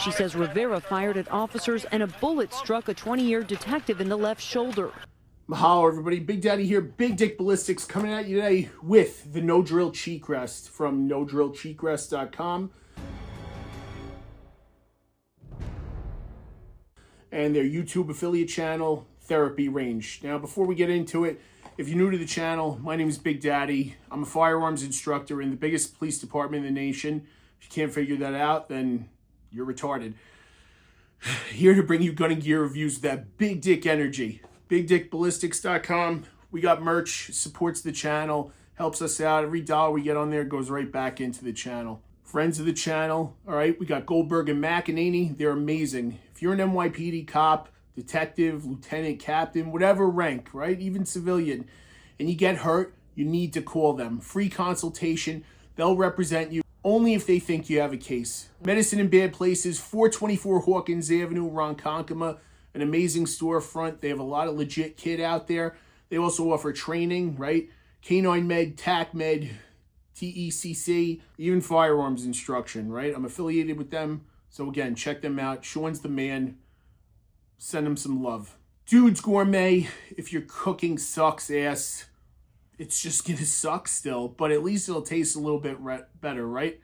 She says Rivera fired at officers and a bullet struck a 20-year detective in the left shoulder. Mahalo, everybody. Big Daddy here. Big Dick Ballistics coming at you today with the No Drill Cheek Rest from NoDrillCheekRest.com and their YouTube affiliate channel, Therapy Range. Now, before we get into it, if you're new to the channel, my name is Big Daddy. I'm a firearms instructor in the biggest police department in the nation. If you can't figure that out, then you're retarded. Here to bring you gun and gear reviews with that big dick energy. BigDickBallistics.com. We got merch, supports the channel, helps us out. Every dollar we get on there goes right back into the channel. Friends of the channel, all right, we got Goldberg and McEnany. They're amazing. If you're an NYPD cop, detective, lieutenant, captain, whatever rank, right, even civilian, and you get hurt, you need to call them. Free consultation. They'll represent you only if they think you have a case. Medicine in Bad Places, 424 Hawkins Avenue, Ronkonkoma. An amazing storefront. They have a lot of legit kit out there. They also offer training, right? Canine Med, TAC Med, TECC, even firearms instruction, right? I'm affiliated with them. So again, check them out. Sean's the man. Send him some love. Dude's Gourmet, if your cooking sucks ass, it's just gonna suck still, but at least it'll taste a little bit better, right?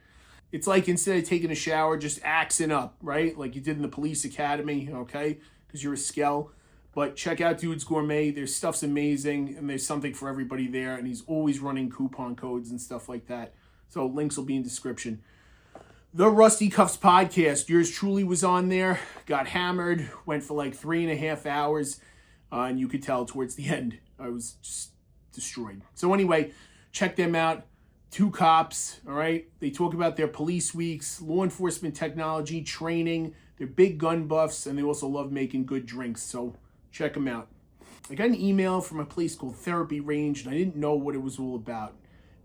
It's like instead of taking a shower, just axing up, right? Like you did in the police academy, okay? Because you're a skell. But check out Dude's Gourmet. Their stuff's amazing, and there's something for everybody there, and he's always running coupon codes and stuff like that. So links will be in description. The Rusty Cuffs podcast. Yours truly was on there. Got hammered. Went for like 3.5 hours. And you could tell towards the end, I was just destroyed. So anyway, check them out. Two cops, all right? They talk about their police weeks, law enforcement technology, training. They're big gun buffs, and they also love making good drinks. So check them out. I got an email from a place called Therapy Range, and I didn't know what it was all about.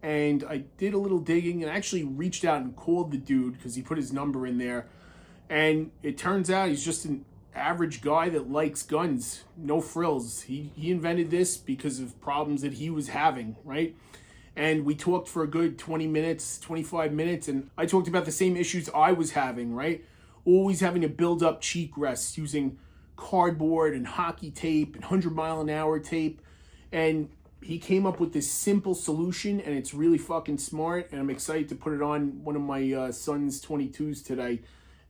And I did a little digging and actually reached out and called the dude because he put his number in there. And it turns out he's just an average guy that likes guns, no frills. He invented this because of problems that he was having, right? And we talked for a good 20 minutes, 25 minutes, and I talked about the same issues I was having, right? Always having to build up cheek rests using cardboard and hockey tape and 100-mile-an-hour tape. And he came up with this simple solution, and it's really fucking smart, and I'm excited to put it on one of my son's 22s today,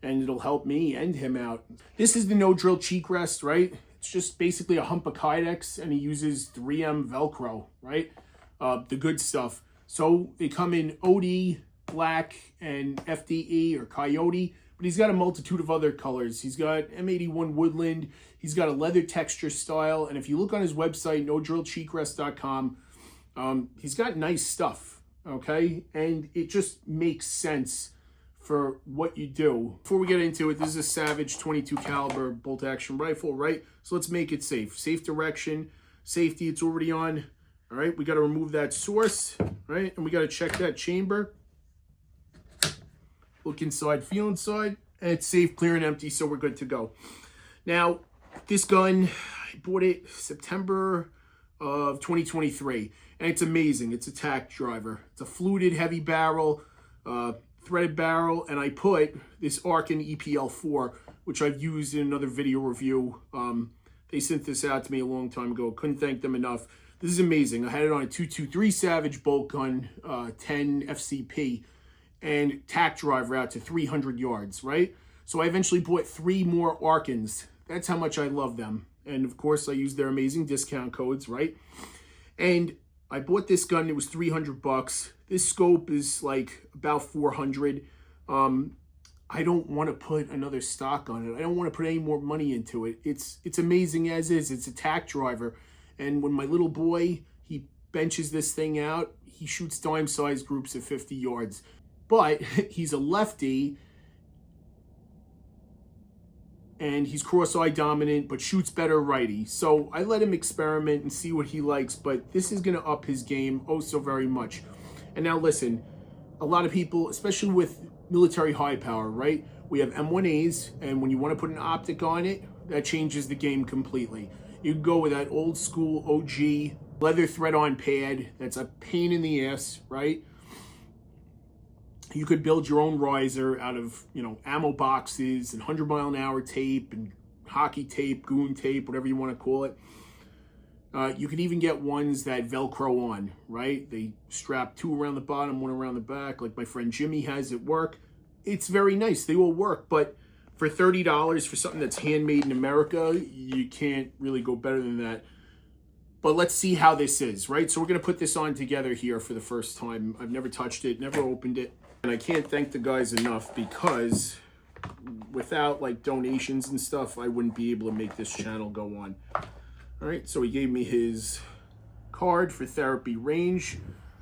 and it'll help me and him out. This is the No Drill Cheek Rest, right? It's just basically a hump of Kydex, and he uses 3M Velcro, right? The good stuff. So they come in OD, black, and FDE or Coyote, but he's got a multitude of other colors. He's got M81 Woodland. He's got a leather texture style. And if you look on his website, NoDrillCheekRest.com, he's got nice stuff, okay? And it just makes sense for what you do. Before we get into it, this is a Savage 22 caliber bolt action rifle, right? So let's make it safe. Safe direction, safety, it's already on. All right, we got to remove that source, right? And we got to check that chamber. Look inside, feel inside, and it's safe, clear, and empty, so we're good to go. Now, this gun, I bought it September of 2023, and it's amazing. It's a tack driver. It's a fluted heavy barrel, threaded barrel, and I put this Arkin EPL4, which I've used in another video review. They sent this out to me a long time ago. Couldn't thank them enough. This is amazing. I had it on a 223 Savage bolt gun, 10 FCP, and tack driver out to 300 yards, right? So I eventually bought 3 more Arkins. That's how much I love them. And of course, I use their amazing discount codes, right? And I bought this gun, it was $300. This scope is like about 400. I don't want to put another stock on it. I don't want to put any more money into it. It's amazing as is. It's a tack driver. And when my little boy, he benches this thing out, he shoots dime-sized groups at 50 yards. But he's a lefty, and he's cross-eye dominant, but shoots better righty. So I let him experiment and see what he likes, but this is going to up his game oh so very much. And now listen, a lot of people, especially with military high power, right? We have M1As, and when you want to put an optic on it, that changes the game completely. You can go with that old school OG leather thread-on pad. That's a pain in the ass, right? You could build your own riser out of, ammo boxes and 100-mile-an-hour tape and hockey tape, goon tape, whatever you want to call it. You could even get ones that Velcro on, right? They strap 2 around the bottom, 1 around the back, like my friend Jimmy has at work. It's very nice. They all work, but for $30 for something that's handmade in America, you can't really go better than that. But let's see how this is, right? So we're going to put this on together here for the first time. I've never touched it, never opened it. And I can't thank the guys enough, because without like donations and stuff, I wouldn't be able to make this channel go on. All right, so he gave me his card for Therapy Range,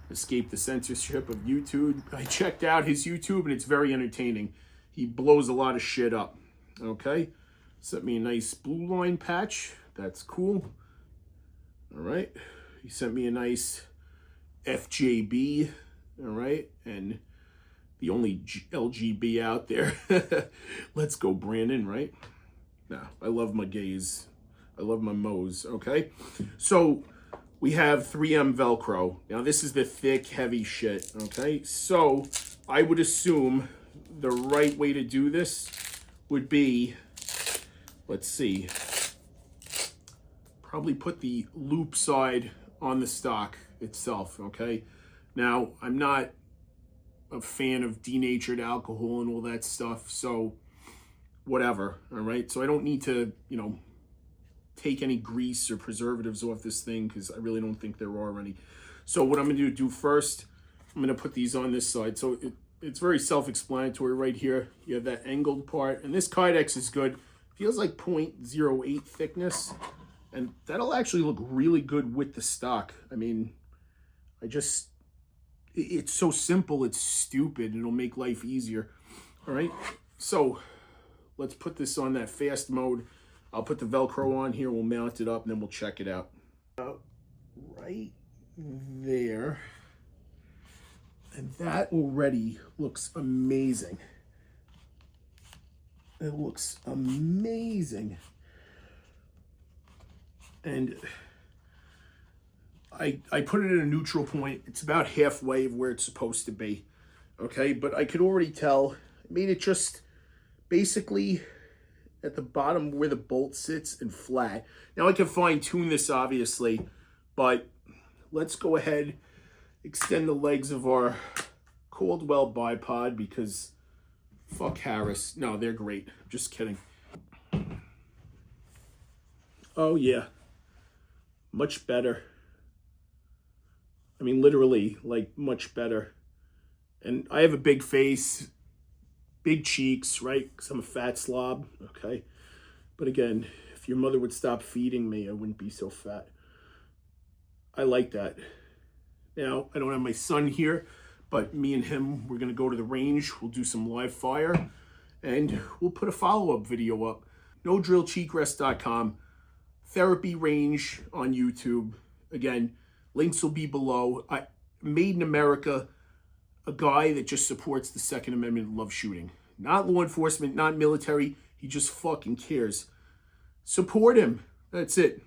escape the censorship of YouTube. I checked out his YouTube and it's very entertaining. He blows a lot of shit up. Okay, sent me a nice blue line patch. That's cool. All right, he sent me a nice FJB. All right, and the only LGB out there. Let's go, Brandon, right? Nah, I love my gays. I love my Mo's, okay? So we have 3M Velcro. Now this is the thick, heavy shit, okay? So I would assume the right way to do this would be, let's see, probably put the loop side on the stock itself, okay? Now, I'm not a fan of denatured alcohol and all that stuff, so whatever, all right? So I don't need to, take any grease or preservatives off this thing, because I really don't think there are any. So what I'm going to do first, I'm going to put these on this side. So it's very self-explanatory right here. You have that angled part, and this Kydex is good. Feels like 0.08 thickness, and that'll actually look really good with the stock. I mean, it's so simple, it's stupid. It'll make life easier. All right, so let's put this on that fast mode. I'll put the Velcro on here, we'll mount it up, and then we'll check it out. Right there. And that already looks amazing. It looks amazing. And I put it at a neutral point. It's about halfway of where it's supposed to be. Okay, but I could already tell. I made it just basically at the bottom where the bolt sits and flat. Now I can fine tune this obviously, but let's go ahead, extend the legs of our Caldwell bipod, because fuck Harris. No, they're great. Just kidding. Oh yeah, much better. I mean, literally, like, much better. And I have a big face, big cheeks, right? Because I'm a fat slob, okay? But again, if your mother would stop feeding me, I wouldn't be so fat. I like that. Now, I don't have my son here, but me and him, we're going to go to the range. We'll do some live fire, and we'll put a follow-up video up. NoDrillCheekrest.com, Therapy Range on YouTube. Again, links will be below. Made in America, a guy that just supports the Second Amendment and loves shooting. Not law enforcement, not military. He just fucking cares. Support him. That's it.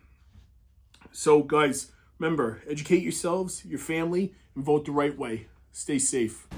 So, guys, remember, educate yourselves, your family, and vote the right way. Stay safe.